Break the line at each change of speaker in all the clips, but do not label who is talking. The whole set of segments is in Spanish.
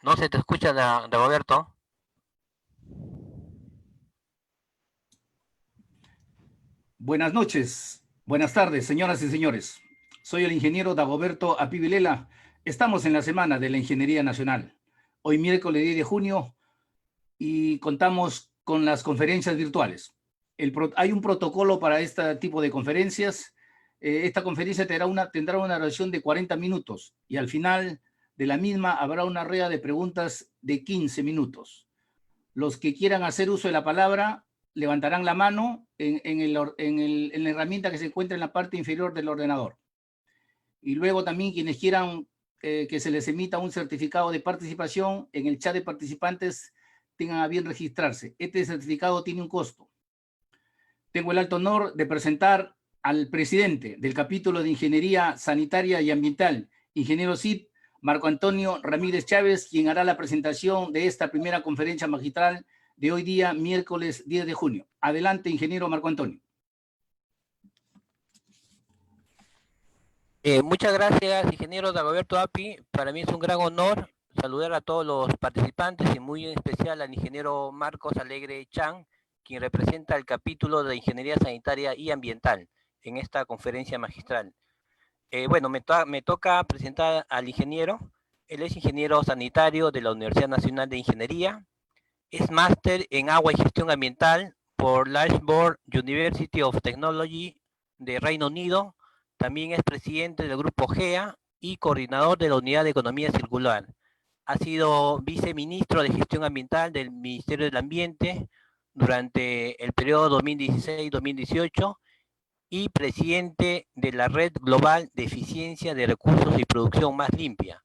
No se te escucha, Dagoberto.
Buenas noches, buenas tardes, señoras y señores. Soy el ingeniero Dagoberto Apivilela. Estamos en la Semana de la Ingeniería Nacional. Hoy miércoles 10 de junio y contamos con las conferencias virtuales. Hay un protocolo para este tipo de conferencias. Esta conferencia tendrá una duración de 40 minutos y al final de la misma habrá una rueda de preguntas de 15 minutos. Los que quieran hacer uso de la palabra levantarán la mano en la herramienta que se encuentra en la parte inferior del ordenador. Y luego también quienes quieran que se les emita un certificado de participación en el chat de participantes tengan a bien registrarse. Este certificado tiene un costo. Tengo el alto honor de presentar al presidente del capítulo de Ingeniería Sanitaria y Ambiental, ingeniero CIP, Marco Antonio Ramírez Chávez, quien hará la presentación de esta primera conferencia magistral de hoy día, miércoles 10 de junio. Adelante, ingeniero Marco Antonio.
Muchas gracias, ingeniero Dagoberto Api. Para mí es un gran honor saludar a todos los participantes y muy en especial al ingeniero Marcos Alegre Chan, quien representa el capítulo de Ingeniería Sanitaria y Ambiental en esta conferencia magistral. Bueno, me toca presentar al ingeniero. Él es ingeniero sanitario de la Universidad Nacional de Ingeniería. Es máster en agua y gestión ambiental por Loughborough University of Technology de Reino Unido. También es presidente del grupo GEA y coordinador de la Unidad de Economía Circular. Ha sido viceministro de Gestión Ambiental del Ministerio del Ambiente durante el periodo 2016-2018 y presidente de la Red Global de Eficiencia de Recursos y Producción Más Limpia.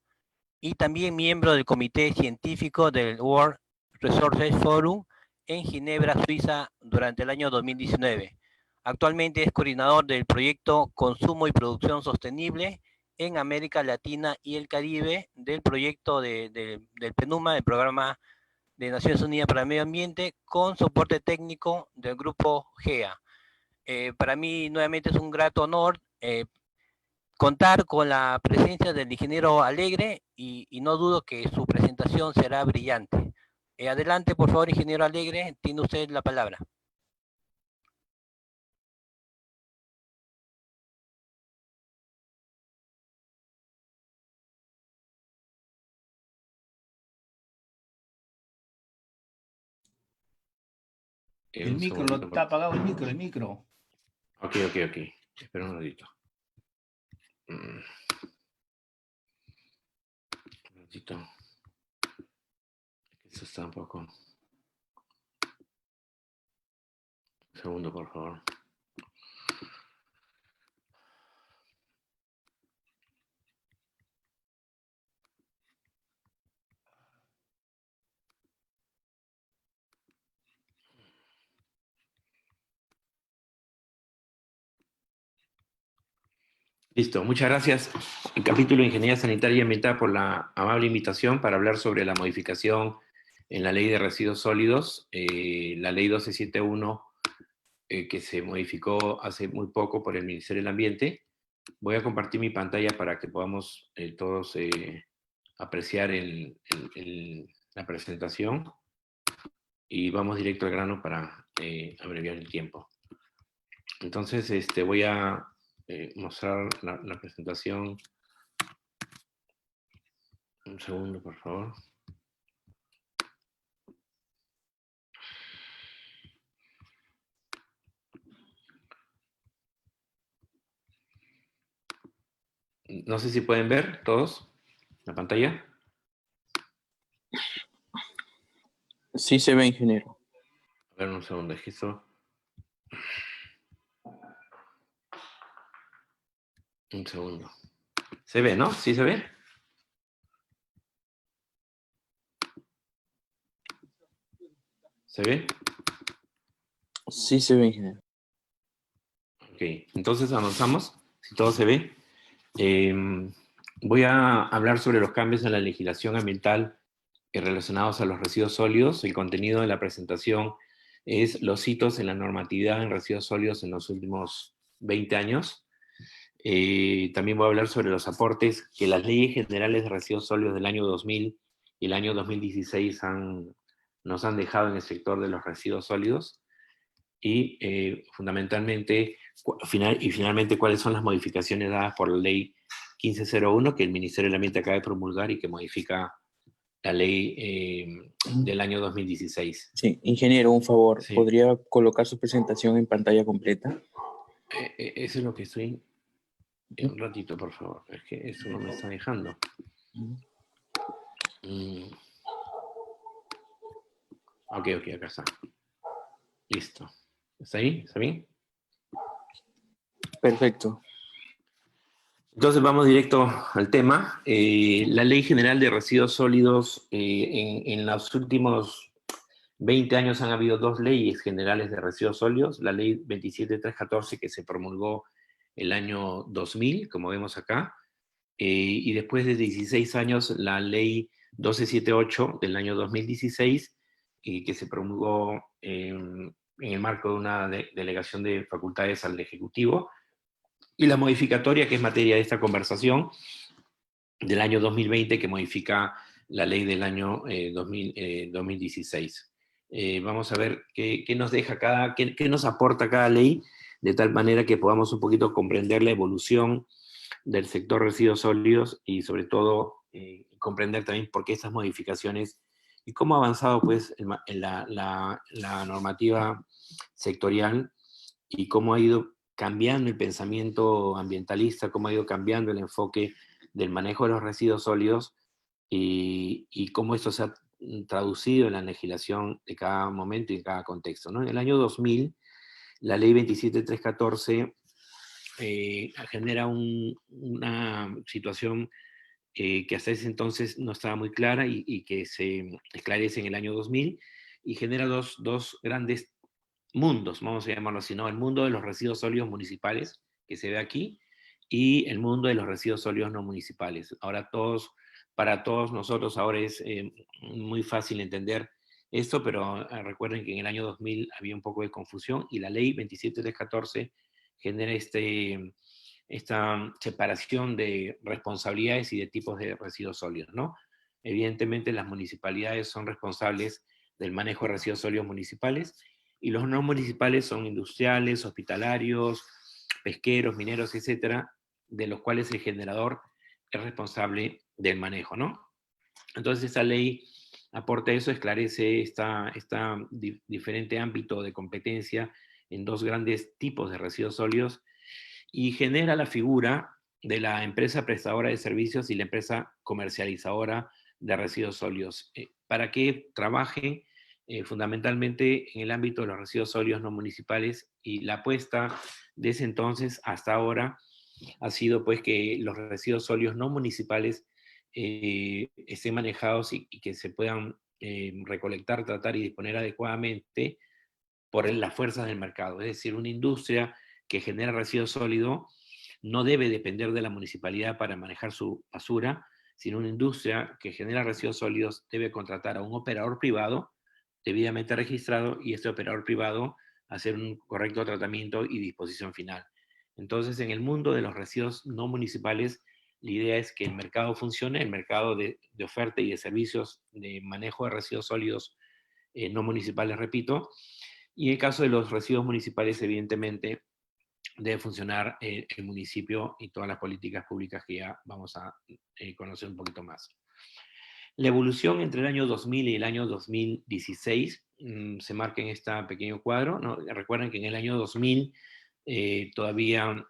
Y también miembro del Comité Científico del World Resources Forum en Ginebra, Suiza, durante el año 2019. Actualmente es coordinador del proyecto Consumo y Producción Sostenible en América Latina y el Caribe del proyecto del PNUMA, el Programa de Naciones Unidas para el Medio Ambiente, con soporte técnico del grupo GEA. Para mí nuevamente es un grato honor contar con la presencia del ingeniero Alegre y no dudo que su presentación será brillante. Adelante, por favor, ingeniero Alegre, tiene usted la palabra.
El micro, está apagado el micro.
Ok. Espera un ratito. Un ratito. Eso está un poco. Un segundo, por favor. Listo, muchas gracias. El capítulo de Ingeniería Sanitaria y Ambiental por la amable invitación para hablar sobre la modificación en la Ley de Residuos Sólidos, la Ley 1271, que se modificó hace muy poco por el Ministerio del Ambiente. Voy a compartir mi pantalla para que podamos todos apreciar la presentación y vamos directo al grano para abreviar el tiempo. Entonces, voy a mostrar la presentación. Un segundo, por favor. No sé si pueden ver todos la pantalla.
Sí se ve, ingeniero.
A ver, un segundo, esto. Un segundo. ¿Se ve, no? ¿Sí se ve? ¿Se ve?
Sí se ve, ingeniero.
Ok, entonces avanzamos. Si todo se ve. Voy a hablar sobre los cambios en la legislación ambiental relacionados a los residuos sólidos. El contenido de la presentación es los hitos en la normatividad en residuos sólidos en los últimos 20 años. También voy a hablar sobre los aportes que las leyes generales de residuos sólidos del año 2000 y el año 2016 nos han dejado en el sector de los residuos sólidos, y fundamentalmente, finalmente, cuáles son las modificaciones dadas por la ley 1501 que el Ministerio del Ambiente acaba de promulgar y que modifica la ley del año 2016.
Sí, ingeniero, un favor,
Sí.
¿podría colocar su presentación en pantalla completa?
Eso es lo que estoy... Un ratito, por favor, es que eso no me está dejando. Ok, acá está. Listo. ¿Está ahí? ¿Está bien?
Perfecto.
Entonces vamos directo al tema. La Ley General de Residuos Sólidos, en los últimos 20 años han habido dos leyes generales de residuos sólidos. La Ley 27314, que se promulgó el año 2000, como vemos acá, y después de 16 años la Ley 1278 del año 2016, que se promulgó en el marco de una delegación de facultades al Ejecutivo, y la modificatoria, que es materia de esta conversación, del año 2020, que modifica la ley del año 2016. Vamos a ver qué nos deja qué nos aporta cada ley, de tal manera que podamos un poquito comprender la evolución del sector residuos sólidos y sobre todo comprender también por qué estas modificaciones y cómo ha avanzado pues en la normativa sectorial y cómo ha ido cambiando el pensamiento ambientalista, cómo ha ido cambiando el enfoque del manejo de los residuos sólidos y cómo esto se ha traducido en la legislación de cada momento y en cada contexto, ¿no? En el año 2000, la ley 27314 genera una situación que hasta ese entonces no estaba muy clara y que se esclarece en el año 2000 y genera dos grandes mundos, vamos a llamarlo así, ¿no? El mundo de los residuos sólidos municipales, que se ve aquí, y el mundo de los residuos sólidos no municipales. Ahora para todos nosotros ahora es muy fácil entender esto, pero recuerden que en el año 2000 había un poco de confusión y la ley 27314 genera esta separación de responsabilidades y de tipos de residuos sólidos, ¿no? Evidentemente las municipalidades son responsables del manejo de residuos sólidos municipales y los no municipales son industriales, hospitalarios, pesqueros, mineros, etcétera, de los cuales el generador es responsable del manejo, ¿no? Entonces esta ley aporta eso, esclarece esta diferente ámbito de competencia en dos grandes tipos de residuos sólidos y genera la figura de la empresa prestadora de servicios y la empresa comercializadora de residuos sólidos, para que trabaje fundamentalmente en el ámbito de los residuos sólidos no municipales, y la apuesta de ese entonces hasta ahora ha sido pues que los residuos sólidos no municipales estén manejados y que se puedan recolectar, tratar y disponer adecuadamente por las fuerzas del mercado. Es decir, una industria que genera residuo sólido no debe depender de la municipalidad para manejar su basura, sino una industria que genera residuos sólidos debe contratar a un operador privado debidamente registrado y este operador privado hacer un correcto tratamiento y disposición final. Entonces, en el mundo de los residuos no municipales, la idea es que el mercado funcione, el mercado de oferta y de servicios de manejo de residuos sólidos no municipales, repito, y en el caso de los residuos municipales, evidentemente, debe funcionar el municipio y todas las políticas públicas que ya vamos a conocer un poquito más. La evolución entre el año 2000 y el año 2016 se marca en este pequeño cuadro, ¿no? Recuerden que en el año 2000 todavía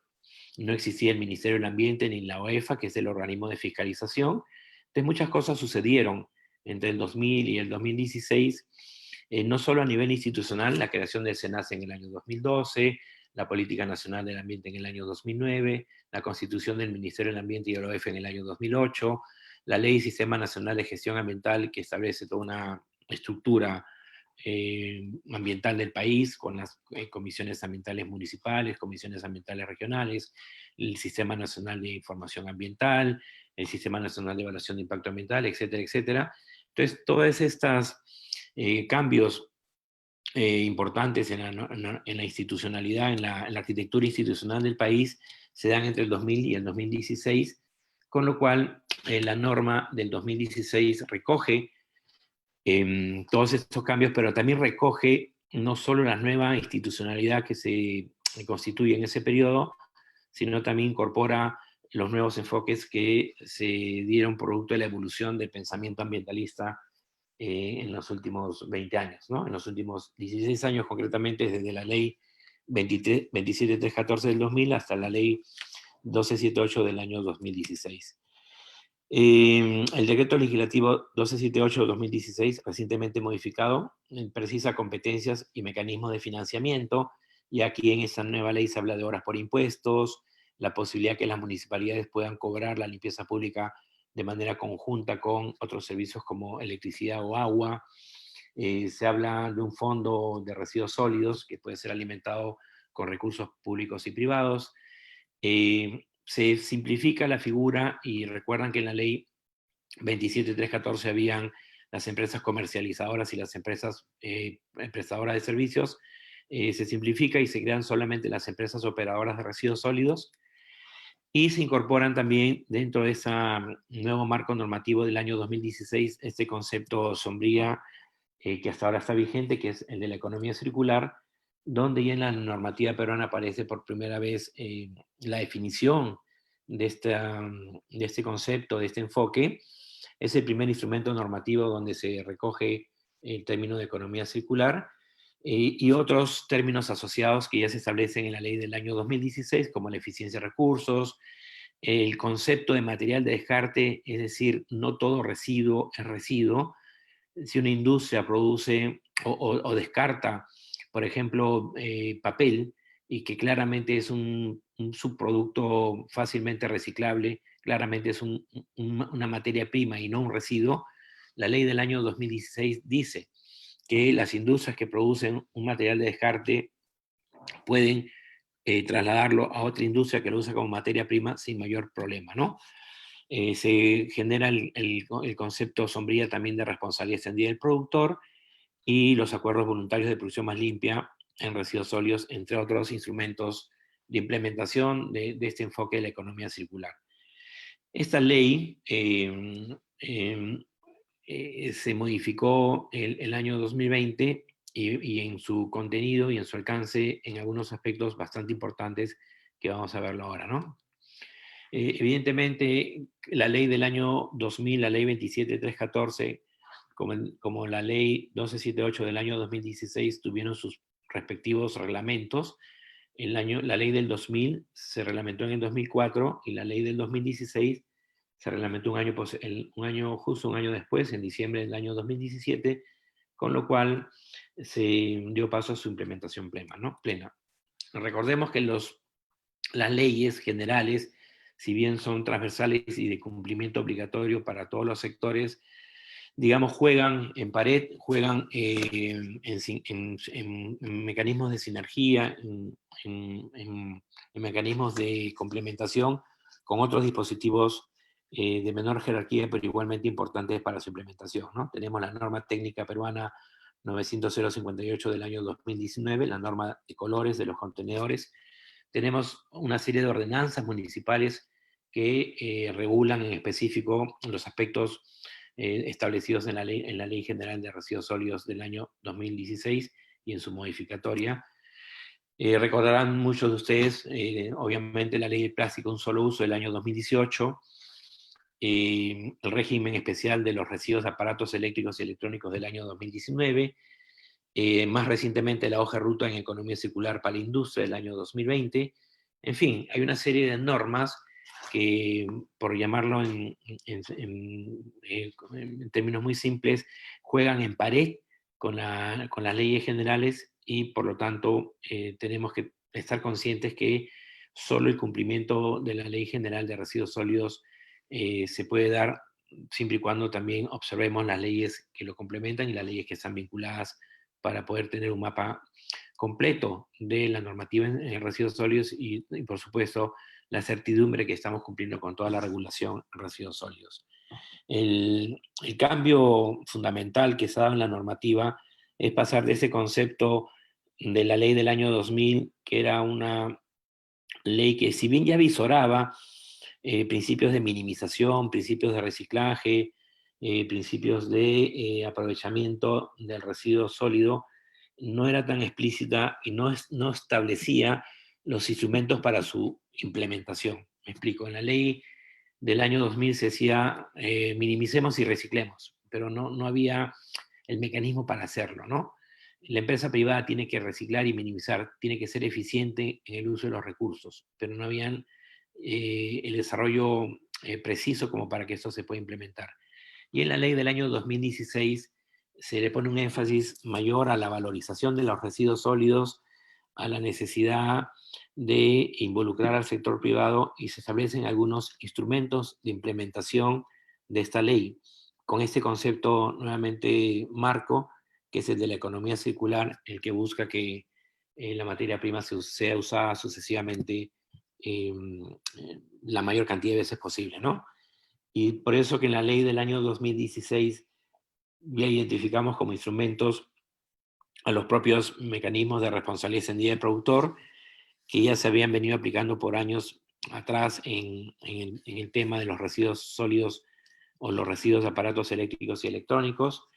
no existía el Ministerio del Ambiente ni la OEFA, que es el organismo de fiscalización. Entonces muchas cosas sucedieron entre el 2000 y el 2016, no solo a nivel institucional, la creación del SENASA en el año 2012, la Política Nacional del Ambiente en el año 2009, la constitución del Ministerio del Ambiente y de la OEFA en el año 2008, la Ley y Sistema Nacional de Gestión Ambiental, que establece toda una estructura ambiental del país, con las comisiones ambientales municipales, comisiones ambientales regionales, el Sistema Nacional de Información Ambiental, el Sistema Nacional de Evaluación de Impacto Ambiental, etcétera, etcétera. Entonces, todos estos cambios importantes en la institucionalidad, en la arquitectura institucional del país, se dan entre el 2000 y el 2016, con lo cual la norma del 2016 recoge todos estos cambios, pero también recoge no solo la nueva institucionalidad que se constituye en ese periodo, sino también incorpora los nuevos enfoques que se dieron producto de la evolución del pensamiento ambientalista en los últimos 20 años, ¿no? En los últimos 16 años concretamente, desde la ley 27314 del 2000 hasta la ley 1278 del año 2016. El decreto legislativo 1278-2016, recientemente modificado, precisa competencias y mecanismos de financiamiento, y aquí en esta nueva ley se habla de horas por impuestos, la posibilidad que las municipalidades puedan cobrar la limpieza pública de manera conjunta con otros servicios como electricidad o agua. Se habla de un fondo de residuos sólidos que puede ser alimentado con recursos públicos y privados. Se simplifica la figura y recuerdan que en la ley 27314 habían las empresas comercializadoras y las empresas prestadoras de servicios. Se simplifica y se crean solamente las empresas operadoras de residuos sólidos y se incorporan también dentro de ese nuevo marco normativo del año 2016 este concepto sombría que hasta ahora está vigente, que es el de la economía circular, donde ya en la normativa peruana aparece por primera vez la definición de este concepto, de este enfoque. Es el primer instrumento normativo donde se recoge el término de economía circular y otros términos asociados que ya se establecen en la ley del año 2016, como la eficiencia de recursos, el concepto de material de descarte, es decir, no todo residuo es residuo. Si una industria produce o descarta, por ejemplo, papel, y que claramente es un subproducto fácilmente reciclable, claramente es una materia prima y no un residuo, la ley del año 2016 dice que las industrias que producen un material de descarte pueden trasladarlo a otra industria que lo usa como materia prima sin mayor problema, ¿no? Se genera el concepto sombría también de responsabilidad extendida del productor y los acuerdos voluntarios de producción más limpia en residuos sólidos, entre otros instrumentos de implementación de este enfoque de la economía circular. Esta ley se modificó el año 2020 y en su contenido y en su alcance en algunos aspectos bastante importantes que vamos a verlo ahora, ¿no? Evidentemente, la ley del año 2000, la ley 27314, como la ley 1278 del año 2016, tuvieron sus respectivos reglamentos. La ley del 2000 se reglamentó en el 2004 y la ley del 2016 se reglamentó justo un año después, en diciembre del año 2017, con lo cual se dio paso a su implementación plena, ¿no? Recordemos que las leyes generales, si bien son transversales y de cumplimiento obligatorio para todos los sectores, digamos, juegan en pared, juegan en mecanismos de sinergia, en mecanismos de complementación con otros dispositivos de menor jerarquía, pero igualmente importantes para su implementación, ¿no? Tenemos la norma técnica peruana 900-058 del año 2019, la norma de colores de los contenedores. Tenemos una serie de ordenanzas municipales que regulan en específico los aspectos establecidos en la Ley General de Residuos Sólidos del año 2016 y en su modificatoria. Recordarán muchos de ustedes, obviamente, la Ley de Plástico de un Solo Uso del año 2018, el régimen especial de los residuos de aparatos eléctricos y electrónicos del año 2019, más recientemente la hoja de ruta en economía circular para la industria del año 2020. En fin, hay una serie de normas que, por llamarlo en términos muy simples, juegan en pared con las leyes generales y por lo tanto tenemos que estar conscientes que solo el cumplimiento de la Ley General de Residuos Sólidos se puede dar siempre y cuando también observemos las leyes que lo complementan y las leyes que están vinculadas para poder tener un mapa completo de la normativa en residuos sólidos y por supuesto, la certidumbre que estamos cumpliendo con toda la regulación en residuos sólidos. El cambio fundamental que se ha dado en la normativa es pasar de ese concepto de la ley del año 2000, que era una ley que si bien ya visoraba principios de minimización, principios de reciclaje, principios de aprovechamiento del residuo sólido, no era tan explícita y no establecía los instrumentos para su implementación. Me explico, en la ley del año 2000 se decía minimicemos y reciclemos, pero no había el mecanismo para hacerlo, ¿no? La empresa privada tiene que reciclar y minimizar, tiene que ser eficiente en el uso de los recursos, pero no habían el desarrollo preciso como para que esto se pueda implementar. Y en la ley del año 2016 se le pone un énfasis mayor a la valorización de los residuos sólidos, a la necesidad de involucrar al sector privado y se establecen algunos instrumentos de implementación de esta ley, con este concepto nuevamente marco, que es el de la economía circular, el que busca que la materia prima sea usada sucesivamente la mayor cantidad de veces posible, ¿no? Y por eso que en la ley del año 2016 ya identificamos como instrumentos a los propios mecanismos de responsabilidad extendida del productor, que ya se habían venido aplicando por años atrás en el tema de los residuos sólidos o los residuos de aparatos eléctricos y electrónicos.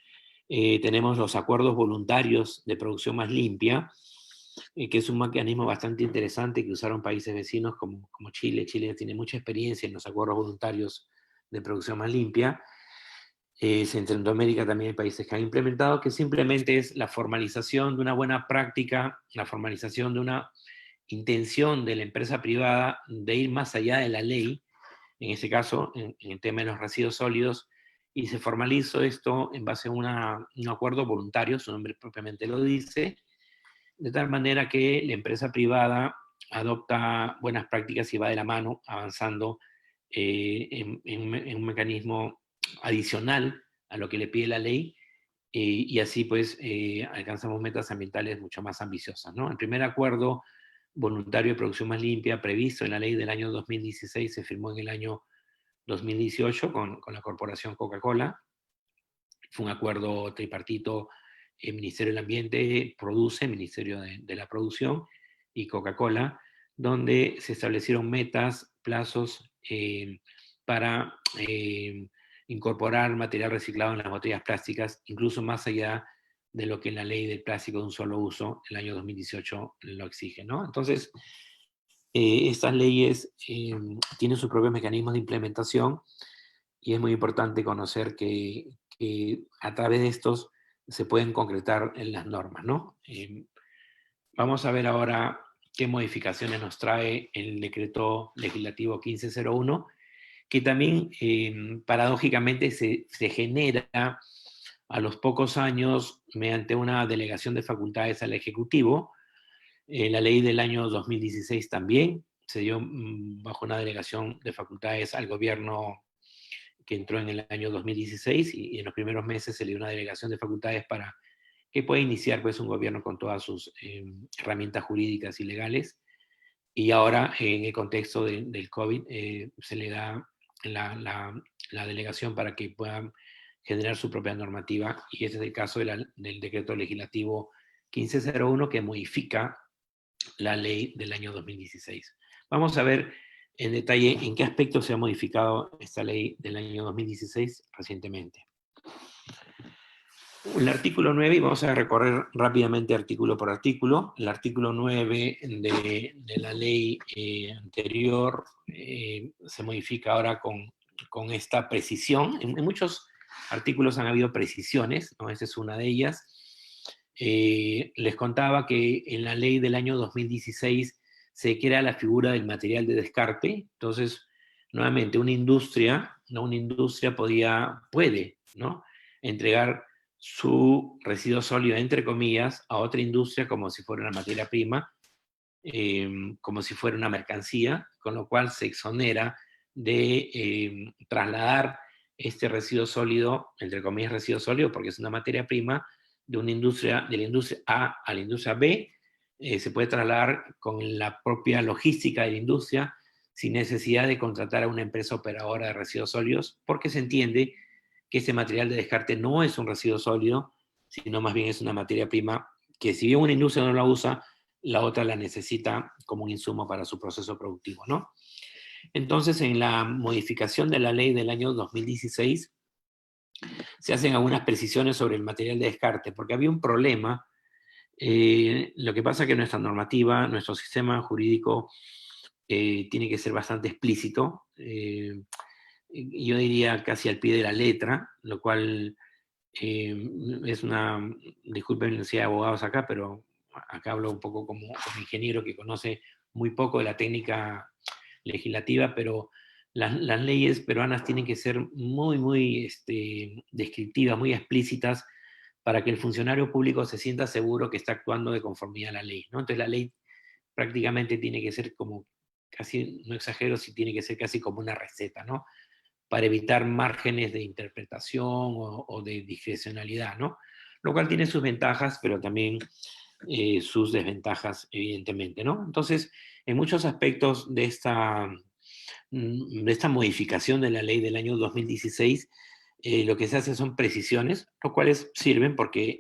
Tenemos los acuerdos voluntarios de producción más limpia, que es un mecanismo bastante interesante que usaron países vecinos como Chile. Chile tiene mucha experiencia en los acuerdos voluntarios de producción más limpia. En Centroamérica también hay países que han implementado, que simplemente es la formalización de una buena práctica, la formalización de una intención de la empresa privada de ir más allá de la ley, en este caso, en el tema de los residuos sólidos, y se formalizó esto en base a un acuerdo voluntario, su nombre propiamente lo dice, de tal manera que la empresa privada adopta buenas prácticas y va de la mano, avanzando en un mecanismo adicional a lo que le pide la ley, y así pues alcanzamos metas ambientales mucho más ambiciosas, ¿no? El primer acuerdo voluntario de producción más limpia previsto en la ley del año 2016 se firmó en el año 2018 con la corporación Coca-Cola. Fue un acuerdo tripartito, el Ministerio del Ambiente produce, el Ministerio de la Producción y Coca-Cola, donde se establecieron metas, plazos para incorporar material reciclado en las botellas plásticas, incluso más allá de lo que la ley del plástico de un solo uso, el año 2018, lo exige, ¿no? Entonces, estas leyes tienen sus propios mecanismos de implementación y es muy importante conocer que a través de estos se pueden concretar en las normas, ¿no? Vamos a ver ahora qué modificaciones nos trae el decreto legislativo 1501, que también paradójicamente se genera a los pocos años mediante una delegación de facultades al Ejecutivo. La ley del año 2016 también se dio bajo una delegación de facultades al gobierno que entró en el año 2016 y en los primeros meses se le dio una delegación de facultades para que pueda iniciar pues un gobierno con todas sus herramientas jurídicas y legales. Y ahora en el contexto del COVID se le da la delegación para que puedan generar su propia normativa, y ese es el caso del decreto legislativo 1501 que modifica la ley del año 2016. Vamos a ver en detalle en qué aspectos se ha modificado esta ley del año 2016 recientemente. El artículo 9, y vamos a recorrer rápidamente artículo por artículo. El artículo 9 de la ley anterior se modifica ahora con esta precisión. En muchos artículos han habido precisiones, ¿no? Esta es una de ellas. Les contaba que en la ley del año 2016 se crea la figura del material de descarte. Entonces, nuevamente, una industria puede, ¿no?, entregar su residuo sólido, entre comillas, a otra industria como si fuera una materia prima, como si fuera una mercancía, con lo cual se exonera de trasladar este residuo sólido, entre comillas residuo sólido, porque es una materia prima, de la industria A a la industria B, se puede trasladar con la propia logística de la industria, sin necesidad de contratar a una empresa operadora de residuos sólidos, porque se entiende que ese material de descarte no es un residuo sólido, sino más bien es una materia prima que si bien una industria no la usa, la otra la necesita como un insumo para su proceso productivo, ¿no? Entonces, en la modificación de la ley del año 2016, se hacen algunas precisiones sobre el material de descarte, porque había un problema. Lo que pasa es que nuestra normativa, nuestro sistema jurídico, tiene que ser bastante explícito, yo diría casi al pie de la letra, lo cual es una, disculpen si hay abogados acá, pero acá hablo un poco como ingeniero que conoce muy poco de la técnica legislativa, pero las leyes peruanas tienen que ser muy descriptivas, muy explícitas, para que el funcionario público se sienta seguro que está actuando de conformidad a la ley, ¿no? Entonces la ley prácticamente tiene que ser como, casi, no exagero, si tiene que ser casi como una receta, ¿no? Para evitar márgenes de interpretación o de discrecionalidad, ¿no? Lo cual tiene sus ventajas, pero también sus desventajas, evidentemente, ¿no? Entonces, en muchos aspectos de esta modificación de la ley del año 2016, lo que se hace son precisiones, lo cuales sirven porque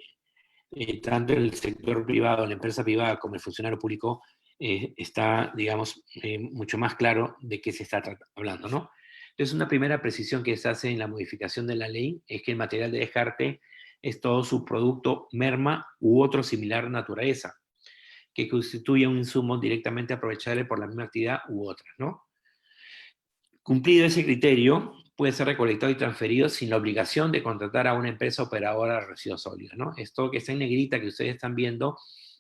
tanto el sector privado, la empresa privada, como el funcionario público está, digamos, mucho más claro de qué se está hablando, ¿no? Entonces, una primera precisión que se hace en la modificación de la ley es que el material de descarte es todo subproducto, merma u otro similar naturaleza, que constituye un insumo directamente aprovechable por la misma actividad u otra, ¿no? Cumplido ese criterio, puede ser recolectado y transferido sin la obligación de contratar a una empresa operadora de residuos sólidos, ¿no? Esto que está en negrita que ustedes están viendo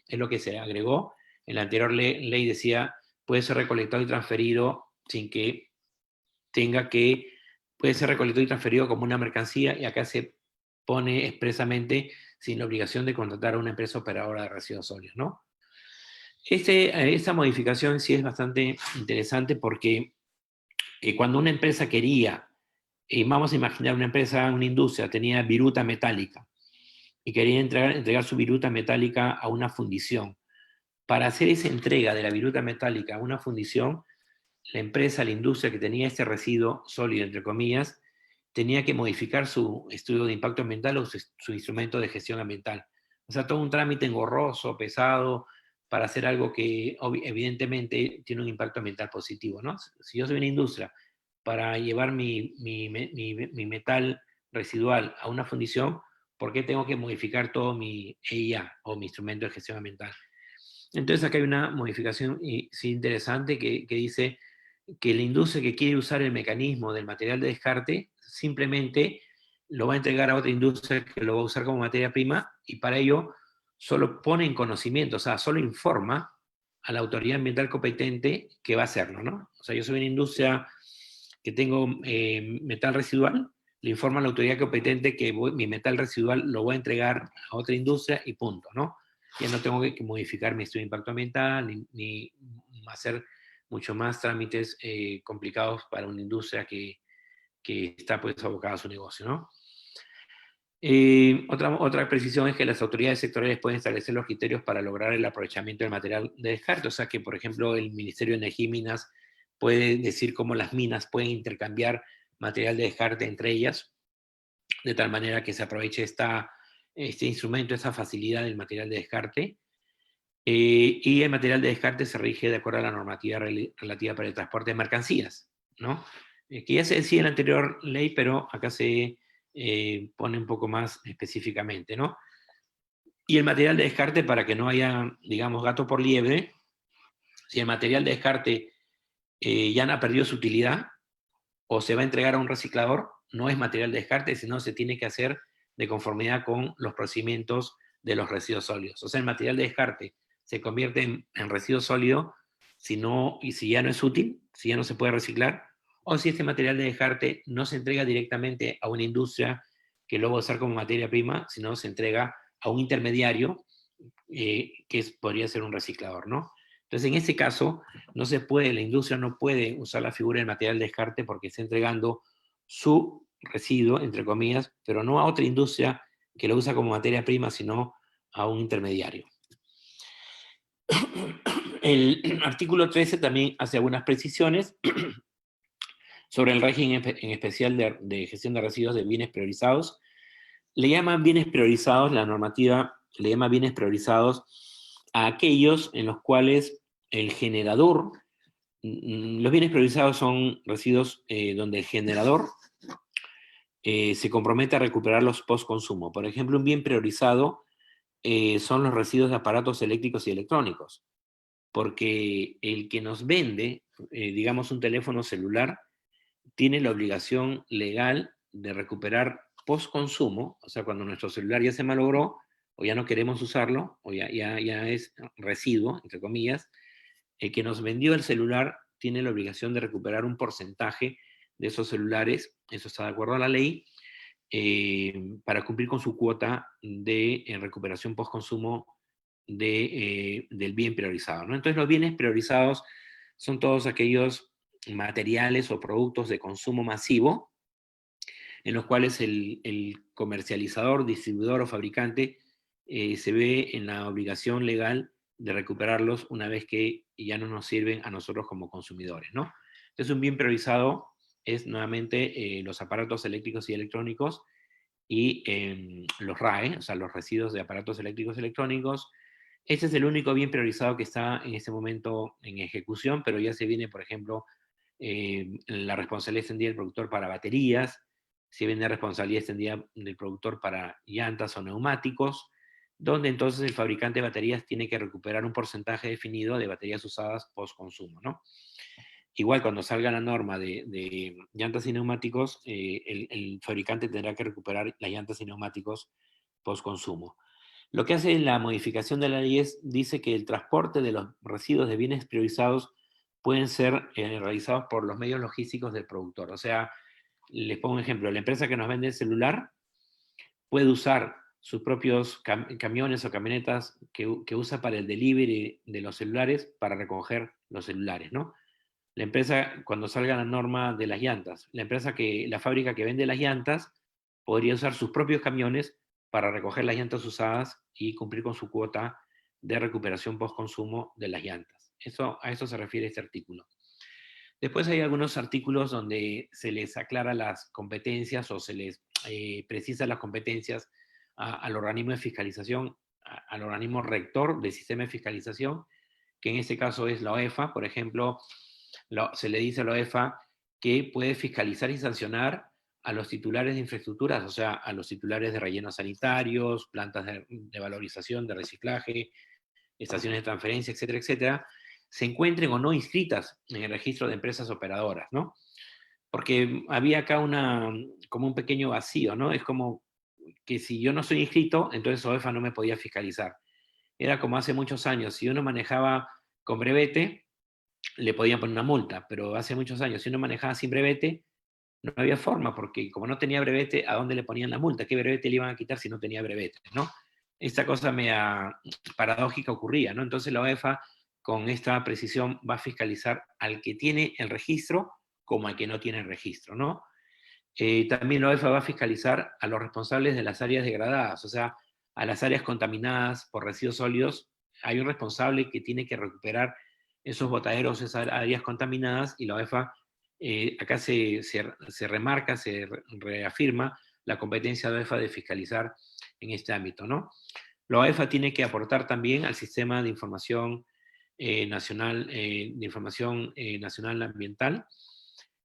es lo que se agregó. En la anterior ley decía, puede ser recolectado y transferido sin que tenga que, puede ser recolectado y transferido como una mercancía, y acá se pone expresamente sin la obligación de contratar a una empresa operadora de residuos sólidos, ¿no? Esta modificación sí es bastante interesante porque cuando una empresa quería, vamos a imaginar una empresa, una industria, tenía viruta metálica y quería entregar su viruta metálica a una fundición. Para hacer esa entrega de la viruta metálica a una fundición, la empresa, la industria que tenía este residuo sólido, entre comillas, tenía que modificar su estudio de impacto ambiental o su instrumento de gestión ambiental. O sea, todo un trámite engorroso, pesado, para hacer algo que evidentemente tiene un impacto ambiental positivo, ¿no? Si yo soy una industria, para llevar mi metal residual a una fundición, ¿por qué tengo que modificar todo mi EIA o mi instrumento de gestión ambiental? Entonces acá hay una modificación sí, interesante que dice que la industria que quiere usar el mecanismo del material de descarte simplemente lo va a entregar a otra industria que lo va a usar como materia prima, y para ello solo pone en conocimiento, o sea, solo informa a la autoridad ambiental competente que va a hacerlo, ¿no? O sea, yo soy una industria que tengo metal residual, le informa a la autoridad competente que mi metal residual lo voy a entregar a otra industria y punto, ¿no? Ya no tengo que modificar mi estudio de impacto ambiental ni hacer mucho más trámites complicados para una industria que está pues abocada a su negocio, ¿no? Otra precisión es que las autoridades sectoriales pueden establecer los criterios para lograr el aprovechamiento del material de descarte, o sea que, por ejemplo, el Ministerio de Energía y Minas puede decir cómo las minas pueden intercambiar material de descarte entre ellas, de tal manera que se aproveche este instrumento, esa facilidad del material de descarte. Y el material de descarte se rige de acuerdo a la normativa relativa para el transporte de mercancías, ¿no? Que ya se decía en la anterior ley, pero acá se pone un poco más específicamente, ¿no? Y el material de descarte, para que no haya, digamos, gato por liebre, si el material de descarte ya no ha perdido su utilidad o se va a entregar a un reciclador, no es material de descarte, sino se tiene que hacer de conformidad con los procedimientos de los residuos sólidos. O sea, el material de descarte se convierte en residuo sólido si ya no es útil, si ya no se puede reciclar, o si este material de descarte no se entrega directamente a una industria que lo va a usar como materia prima, sino se entrega a un intermediario podría ser un reciclador, ¿no? Entonces, en este caso, no se puede, la industria no puede usar la figura del material de descarte porque está entregando su residuo, entre comillas, pero no a otra industria que lo usa como materia prima, sino a un intermediario. El artículo 13 también hace algunas precisiones sobre el régimen en especial de gestión de residuos de bienes priorizados. Le llaman bienes priorizados, la normativa le llama bienes priorizados a aquellos en los cuales el generador Los bienes priorizados son residuos donde el generador se compromete a recuperar los post-consumo. Por ejemplo, un bien priorizado son los residuos de aparatos eléctricos y electrónicos, porque el que nos vende, digamos, un teléfono celular, tiene la obligación legal de recuperar post-consumo, o sea, cuando nuestro celular ya se malogró, o ya no queremos usarlo, o ya es residuo, entre comillas, el que nos vendió el celular tiene la obligación de recuperar un porcentaje de esos celulares, eso está de acuerdo a la ley, para cumplir con su cuota de recuperación post-consumo del bien priorizado, ¿no? Entonces los bienes priorizados son todos aquellos materiales o productos de consumo masivo en los cuales el comercializador, distribuidor o fabricante se ve en la obligación legal de recuperarlos una vez que ya no nos sirven a nosotros como consumidores, ¿no? Entonces un bien priorizado es nuevamente los aparatos eléctricos y electrónicos y los RAE, o sea, los residuos de aparatos eléctricos y electrónicos. Este es el único bien priorizado que está en este momento en ejecución, pero ya se viene, por ejemplo, la responsabilidad extendida del productor para baterías, se viene la responsabilidad extendida del productor para llantas o neumáticos, donde entonces el fabricante de baterías tiene que recuperar un porcentaje definido de baterías usadas post-consumo, ¿no? Igual cuando salga la norma de llantas y neumáticos, el fabricante tendrá que recuperar las llantas y neumáticos post-consumo. Lo que hace la modificación de la ley es, dice que el transporte de los residuos de bienes priorizados pueden ser realizados por los medios logísticos del productor. O sea, les pongo un ejemplo, la empresa que nos vende el celular puede usar sus propios camiones o camionetas que usa para el delivery de los celulares para recoger los celulares, ¿no? La empresa, cuando salga la norma de las llantas, la fábrica que vende las llantas podría usar sus propios camiones para recoger las llantas usadas y cumplir con su cuota de recuperación post-consumo de las llantas. A eso se refiere este artículo. Después hay algunos artículos donde se les aclara las competencias o se les precisa las competencias al organismo de fiscalización, al organismo rector del sistema de fiscalización, que en este caso es la OEFA. Por ejemplo, se le dice a la OEFA que puede fiscalizar y sancionar a los titulares de infraestructuras, o sea, a los titulares de rellenos sanitarios, plantas de valorización, de reciclaje, estaciones de transferencia, etcétera, etcétera, se encuentren o no inscritas en el registro de empresas operadoras, ¿no? Porque había acá como un pequeño vacío, ¿no? Es como que si yo no soy inscrito, entonces OEFA no me podía fiscalizar. Era como hace muchos años, si uno manejaba con brevete, le podían poner una multa, pero hace muchos años, si uno manejaba sin brevete, no había forma, porque como no tenía brevete, ¿a dónde le ponían la multa? ¿Qué brevete le iban a quitar si no tenía brevete, no? Esta cosa media paradójica ocurría, ¿no? Entonces la OEFA, con esta precisión, va a fiscalizar al que tiene el registro como al que no tiene el registro, ¿no? También la OEFA va a fiscalizar a los responsables de las áreas degradadas, o sea, a las áreas contaminadas por residuos sólidos. Hay un responsable que tiene que recuperar esos botaderos, esas áreas contaminadas, y la OEFA, acá se remarca, se reafirma la competencia de la OEFA de fiscalizar en este ámbito, ¿no? La OEFA tiene que aportar también al sistema de información nacional, nacional ambiental,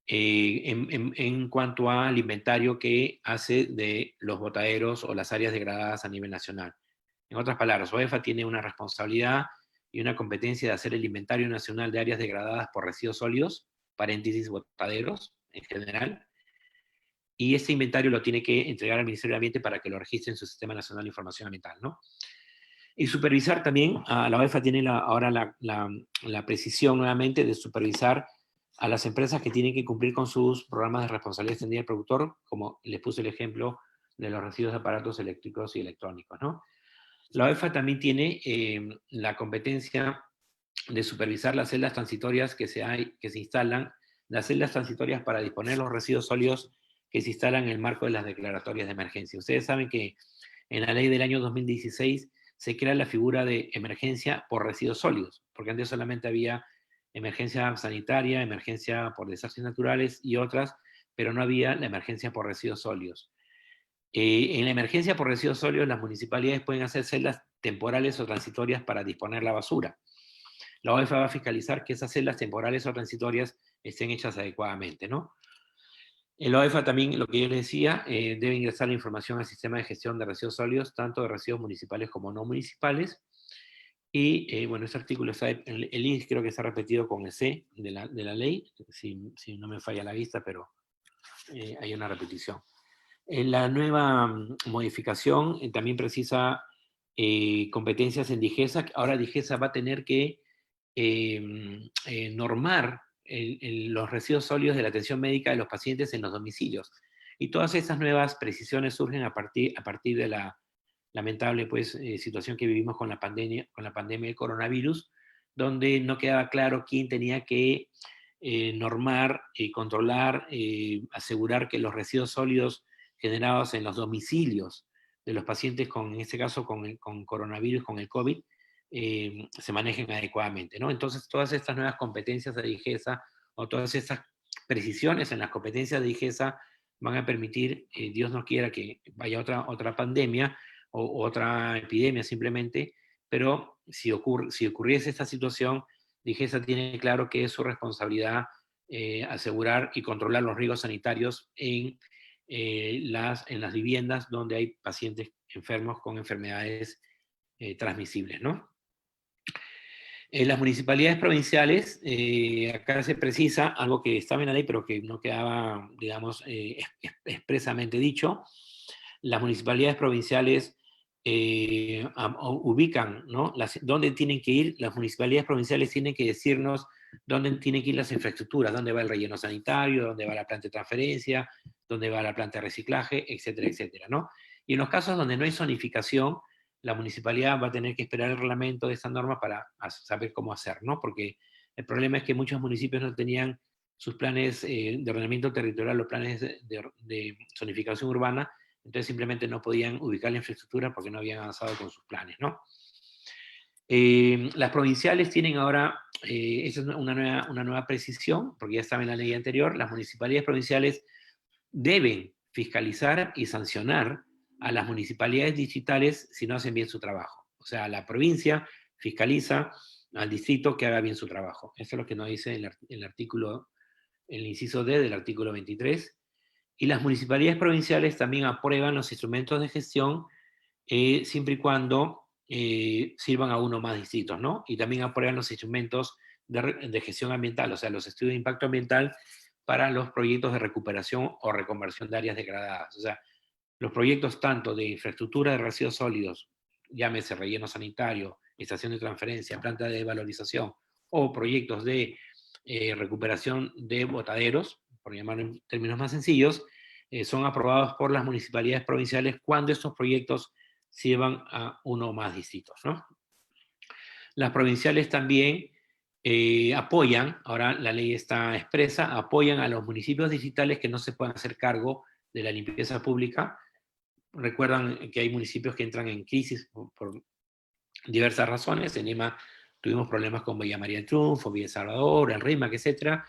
en cuanto al inventario que hace de los botaderos o las áreas degradadas a nivel nacional. En otras palabras, OEFA tiene una responsabilidad y una competencia de hacer el inventario nacional de áreas degradadas por residuos sólidos, paréntesis, botaderos en general, y ese inventario lo tiene que entregar al Ministerio del Ambiente para que lo registre en su Sistema Nacional de Información Ambiental, ¿no? Y supervisar también, la OEFA tiene ahora la precisión nuevamente de supervisar a las empresas que tienen que cumplir con sus programas de responsabilidad extendida del productor, como les puse el ejemplo de los residuos de aparatos eléctricos y electrónicos, ¿no? La OEFA también tiene la competencia de supervisar las celdas transitorias que se instalan, las celdas transitorias para disponer los residuos sólidos que se instalan en el marco de las declaratorias de emergencia. Ustedes saben que en la ley del año 2016 se crea la figura de emergencia por residuos sólidos, porque antes solamente había emergencia sanitaria, emergencia por desastres naturales y otras, pero no había la emergencia por residuos sólidos. En la emergencia por residuos sólidos, las municipalidades pueden hacer celdas temporales o transitorias para disponer la basura. la OEFA va a fiscalizar que esas celdas temporales o transitorias estén hechas adecuadamente, ¿no? La OEFA también, lo que yo les decía, debe ingresar la información al sistema de gestión de residuos sólidos, tanto de residuos municipales como no municipales. Y bueno, ese artículo está, el I creo que está repetido con el C de la ley, si no me falla la vista, pero hay una repetición. La nueva modificación también precisa competencias en DIGESA. Ahora DIGESA va a tener que normar los residuos sólidos de la atención médica de los pacientes en los domicilios. Y todas estas nuevas precisiones surgen a partir de la lamentable situación que vivimos con la pandemia del coronavirus, donde no quedaba claro quién tenía que normar, controlar, asegurar que los residuos sólidos generados en los domicilios de los pacientes, en este caso con coronavirus, con el COVID, se manejen adecuadamente, ¿no? Entonces, todas estas nuevas competencias de DIGESA o todas estas precisiones en las competencias de DIGESA van a permitir, Dios no quiera que vaya otra pandemia o otra epidemia simplemente, pero si ocurriese esta situación, DIGESA tiene claro que es su responsabilidad asegurar y controlar los riesgos sanitarios en las viviendas donde hay pacientes enfermos con enfermedades transmisibles, ¿no? Las municipalidades provinciales, acá se precisa algo que estaba en la ley, pero que no quedaba, digamos, expresamente dicho. Las municipalidades provinciales ubican, ¿no? Dónde tienen que ir. Las municipalidades provinciales tienen que decirnos dónde tienen que ir las infraestructuras, dónde va el relleno sanitario, dónde va la planta de transferencia, dónde va la planta de reciclaje, etcétera, etcétera, ¿no? Y en los casos donde no hay zonificación, la municipalidad va a tener que esperar el reglamento de esta norma para saber cómo hacer, ¿no? Porque el problema es que muchos municipios no tenían sus planes de ordenamiento territorial o planes de zonificación urbana, entonces simplemente no podían ubicar la infraestructura porque no habían avanzado con sus planes, ¿no? Las provinciales tienen ahora, esa es una nueva precisión, porque ya estaba en la ley anterior, las municipalidades provinciales deben fiscalizar y sancionar a las municipalidades distritales si no hacen bien su trabajo. O sea, la provincia fiscaliza al distrito que haga bien su trabajo. Eso es lo que nos dice el inciso D del artículo 23. Y las municipalidades provinciales también aprueban los instrumentos de gestión siempre y cuando sirvan a uno más distritos, ¿no? Y también aprueban los instrumentos de gestión ambiental, o sea, los estudios de impacto ambiental para los proyectos de recuperación o reconversión de áreas degradadas. O sea, los proyectos tanto de infraestructura de residuos sólidos, llámese relleno sanitario, estación de transferencia, planta de valorización, o proyectos de recuperación de botaderos, por llamarlo en términos más sencillos, son aprobados por las municipalidades provinciales cuando estos proyectos sirvan a uno o más distritos, ¿no? Las provinciales también apoyan, ahora la ley está expresa, apoyan a los municipios distritales que no se puedan hacer cargo de la limpieza pública. Recuerdan que hay municipios que entran en crisis por diversas razones. En Lima tuvimos problemas con Villa María del Triunfo, Villa Salvador, el RIMAC, etc.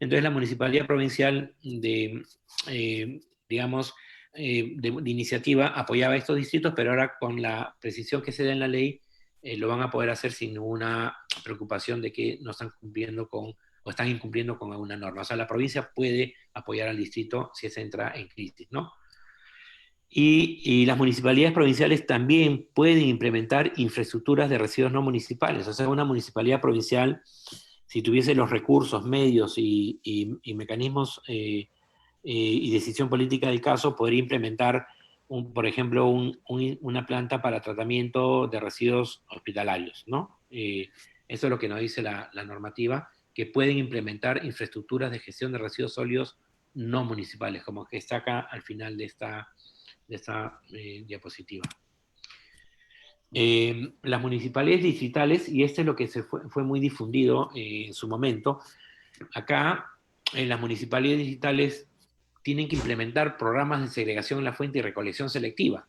Entonces la municipalidad provincial de iniciativa apoyaba a estos distritos, pero ahora con la precisión que se da en la ley, lo van a poder hacer sin ninguna preocupación de que no están cumpliendo o están incumpliendo con alguna norma. O sea, la provincia puede apoyar al distrito si se entra en crisis, ¿no? Y las municipalidades provinciales también pueden implementar infraestructuras de residuos no municipales. O sea, una municipalidad provincial, si tuviese los recursos, medios y mecanismos y decisión política del caso, podría implementar, por ejemplo, una planta para tratamiento de residuos hospitalarios, ¿no? Eso es lo que nos dice la normativa, que pueden implementar infraestructuras de gestión de residuos sólidos no municipales, como que está acá al final de esta diapositiva. Las municipalidades distritales, y esto es lo que fue muy difundido en su momento, acá las municipalidades distritales tienen que implementar programas de segregación en la fuente y recolección selectiva.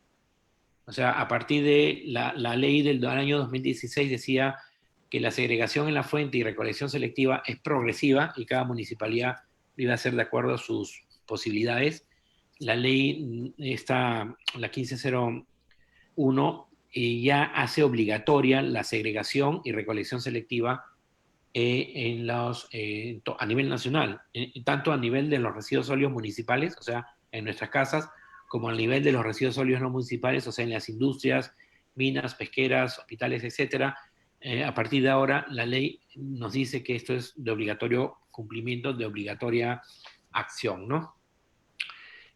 O sea, a partir de la ley del año 2016 decía que la segregación en la fuente y recolección selectiva es progresiva y cada municipalidad iba a hacer de acuerdo a sus posibilidades. La ley la 1501, ya hace obligatoria la segregación y recolección selectiva a nivel nacional, tanto a nivel de los residuos sólidos municipales, o sea, en nuestras casas, como a nivel de los residuos sólidos no municipales, o sea, en las industrias, minas, pesqueras, hospitales, etcétera. A partir de ahora, la ley nos dice que esto es de obligatorio cumplimiento, de obligatoria acción, ¿no?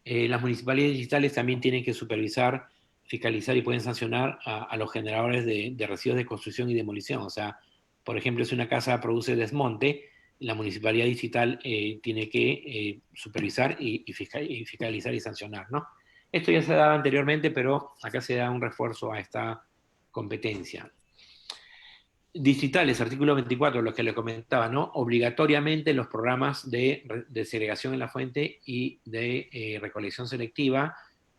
Las municipalidades digitales también tienen que supervisar, fiscalizar y pueden sancionar a los generadores de residuos de construcción y demolición. O sea, por ejemplo, si una casa produce desmonte, la municipalidad digital tiene que supervisar y fiscalizar y sancionar, ¿no? Esto ya se daba anteriormente, pero acá se da un refuerzo a esta competencia. Distritales, artículo 24, lo que le comentaba, ¿no? Obligatoriamente los programas de segregación en la fuente y de recolección selectiva,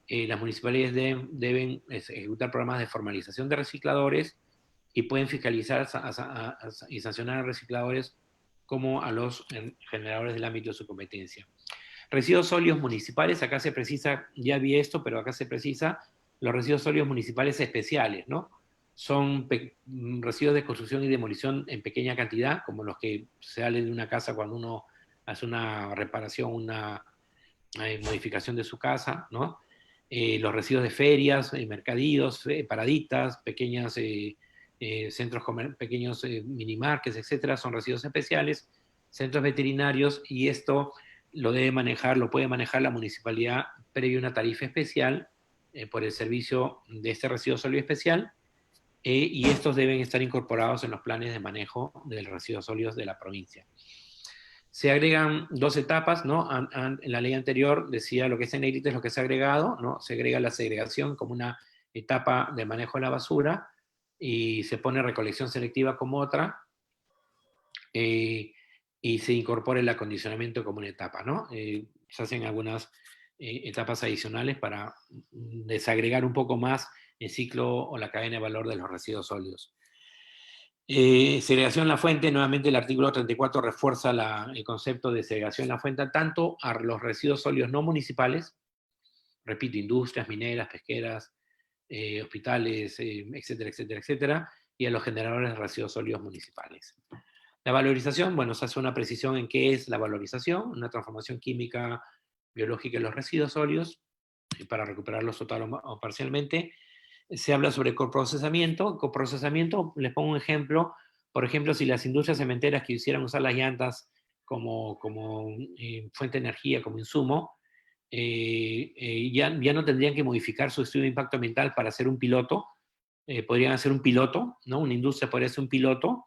las municipalidades deben ejecutar programas de formalización de recicladores y pueden fiscalizar y sancionar a recicladores como a los generadores del ámbito de su competencia. Residuos sólidos municipales, acá se precisa, ya vi esto, pero acá se precisa los residuos sólidos municipales especiales, ¿no? Son residuos de construcción y demolición en pequeña cantidad, como los que salen de una casa cuando uno hace una reparación, una modificación de su casa, ¿no? Los residuos de ferias, mercadillos, paraditas, pequeñas centros pequeños minimarkets, etcétera, son residuos especiales, centros veterinarios, y esto lo puede manejar la municipalidad previo a una tarifa especial por el servicio de este residuo sólido especial, y estos deben estar incorporados en los planes de manejo de los residuos sólidos de la provincia. Se agregan 2 etapas, ¿no? En la ley anterior decía lo que es en negrita es lo que se ha agregado, ¿no? Se agrega la segregación como una etapa de manejo de la basura y se pone recolección selectiva como otra, y se incorpora el acondicionamiento como una etapa, ¿no? Se hacen algunas etapas adicionales para desagregar un poco más el ciclo o la cadena de valor de los residuos sólidos. Segregación en la fuente, nuevamente el artículo 34 refuerza el concepto de segregación en la fuente tanto a los residuos sólidos no municipales, repito, industrias, mineras, pesqueras, hospitales, etcétera, etcétera, etcétera, y a los generadores de residuos sólidos municipales. La valorización, bueno, se hace una precisión en qué es la valorización, una transformación química, biológica de los residuos sólidos, para recuperarlos total o parcialmente. Se habla sobre coprocesamiento. Coprocesamiento, les pongo un ejemplo. Por ejemplo, si las industrias cementeras quisieran usar las llantas como fuente de energía, como insumo, ya no tendrían que modificar su estudio de impacto ambiental para hacer un piloto. Podrían hacer un piloto, ¿no? Una industria podría hacer un piloto,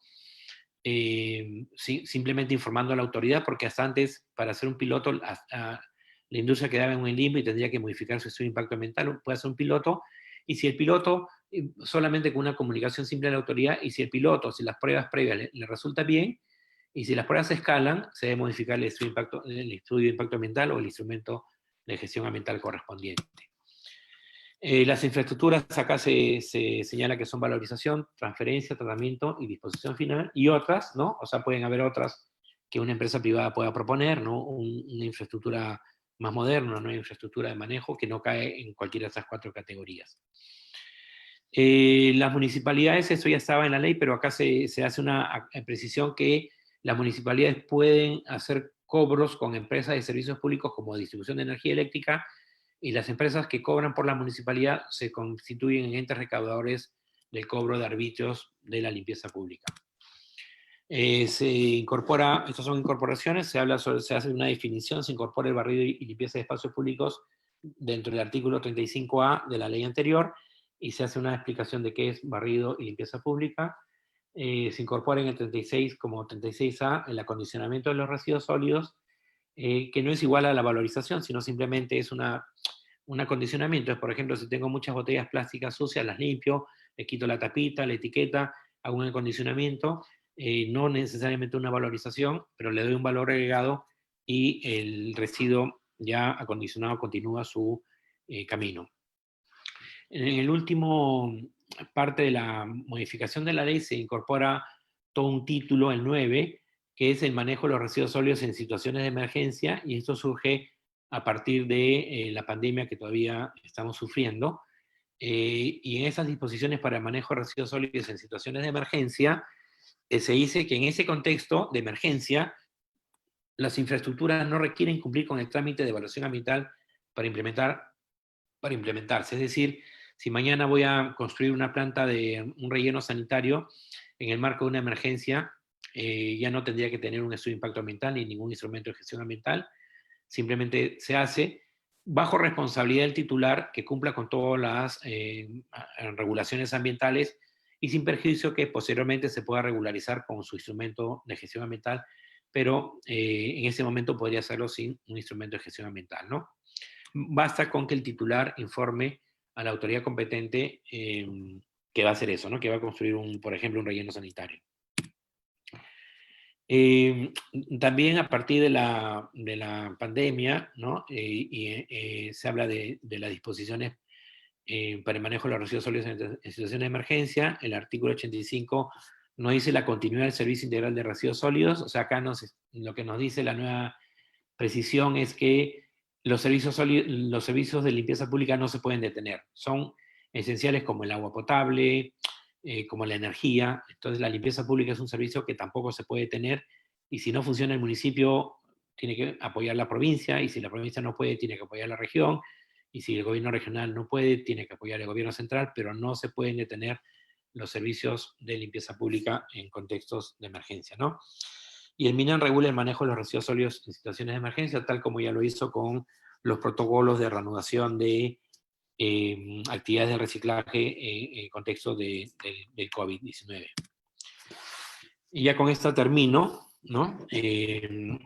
simplemente informando a la autoridad, porque hasta antes, para hacer un piloto, la industria quedaba en un limbo y tendría que modificar su estudio de impacto ambiental. Puede hacer un piloto, y si el piloto, solamente con una comunicación simple a la autoridad, y si el piloto, si las pruebas previas le resulta bien, y si las pruebas se escalan, se debe modificar el estudio de impacto ambiental o el instrumento de gestión ambiental correspondiente. Las infraestructuras, acá se señala que son valorización, transferencia, tratamiento y disposición final, y otras, ¿no? O sea, pueden haber otras que una empresa privada pueda proponer, ¿no? Una infraestructura más moderna, una infraestructura de manejo que no cae en cualquiera de estas 4 categorías. Las municipalidades, esto ya estaba en la ley, pero acá se hace una precisión que las municipalidades pueden hacer cobros con empresas de servicios públicos como distribución de energía eléctrica, y las empresas que cobran por la municipalidad se constituyen en entes recaudadores del cobro de arbitrios de la limpieza pública. Se incorpora, estas son incorporaciones, se hace una definición, se incorpora el barrido y limpieza de espacios públicos dentro del artículo 35A de la ley anterior, y se hace una explicación de qué es barrido y limpieza pública. Se incorpora en el 36 como 36A el acondicionamiento de los residuos sólidos, que no es igual a la valorización, sino simplemente es un acondicionamiento. Por ejemplo, si tengo muchas botellas plásticas sucias, las limpio, le quito la tapita, la etiqueta, hago un acondicionamiento, no necesariamente una valorización, pero le doy un valor agregado y el residuo ya acondicionado continúa su camino. En el último parte de la modificación de la ley se incorpora todo un título, el 9, que es el manejo de los residuos sólidos en situaciones de emergencia, y esto surge a partir de la pandemia que todavía estamos sufriendo. Y en esas disposiciones para el manejo de residuos sólidos en situaciones de emergencia, se dice que en ese contexto de emergencia, las infraestructuras no requieren cumplir con el trámite de evaluación ambiental para implementarse. Es decir, si mañana voy a construir una planta de un relleno sanitario en el marco de una emergencia, ya no tendría que tener un estudio de impacto ambiental ni ningún instrumento de gestión ambiental. Simplemente se hace bajo responsabilidad del titular que cumpla con todas las regulaciones ambientales y sin perjuicio que posteriormente se pueda regularizar con su instrumento de gestión ambiental, pero en ese momento podría hacerlo sin un instrumento de gestión ambiental, ¿no? Basta con que el titular informe a la autoridad competente que va a hacer eso, ¿no? Que va a construir, por ejemplo, un relleno sanitario. También a partir de la pandemia, ¿no? Se habla de las disposiciones para el manejo de los residuos sólidos en situaciones de emergencia. El artículo 85 nos dice la continuidad del servicio integral de residuos sólidos. O sea, acá lo que nos dice la nueva precisión es que los servicios de limpieza pública no se pueden detener. Son esenciales como el agua potable, como la energía. Entonces la limpieza pública es un servicio que tampoco se puede tener, y si no funciona el municipio, tiene que apoyar la provincia, y si la provincia no puede, tiene que apoyar la región, y si el gobierno regional no puede, tiene que apoyar el gobierno central, pero no se pueden detener los servicios de limpieza pública en contextos de emergencia, ¿no? Y el MINAN regula el manejo de los residuos sólidos en situaciones de emergencia, tal como ya lo hizo con los protocolos de reanudación de actividades de reciclaje en contexto del COVID-19. Y ya con esto termino, ¿no? Tener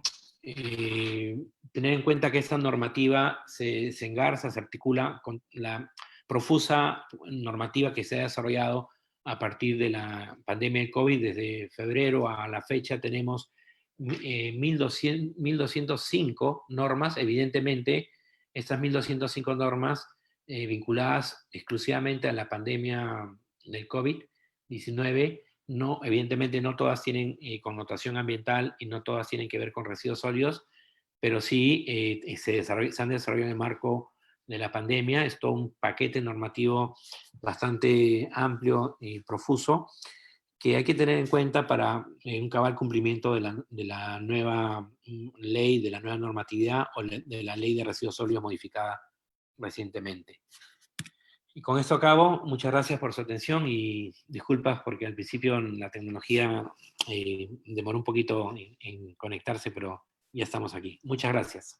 en cuenta que esta normativa se engarza, se articula con la profusa normativa que se ha desarrollado a partir de la pandemia de COVID. Desde febrero a la fecha tenemos 1.205 normas. Evidentemente, estas 1.205 normas vinculadas exclusivamente a la pandemia del COVID-19, no, evidentemente no todas tienen connotación ambiental y no todas tienen que ver con residuos sólidos, pero sí se han desarrollado en el marco de la pandemia. Es todo un paquete normativo bastante amplio y profuso que hay que tener en cuenta para un cabal cumplimiento de la nueva ley, de la nueva normatividad o de la ley de residuos sólidos modificada recientemente. Y con esto acabo. Muchas gracias por su atención y disculpas porque al principio la tecnología demoró un poquito en conectarse, pero ya estamos aquí. Muchas gracias.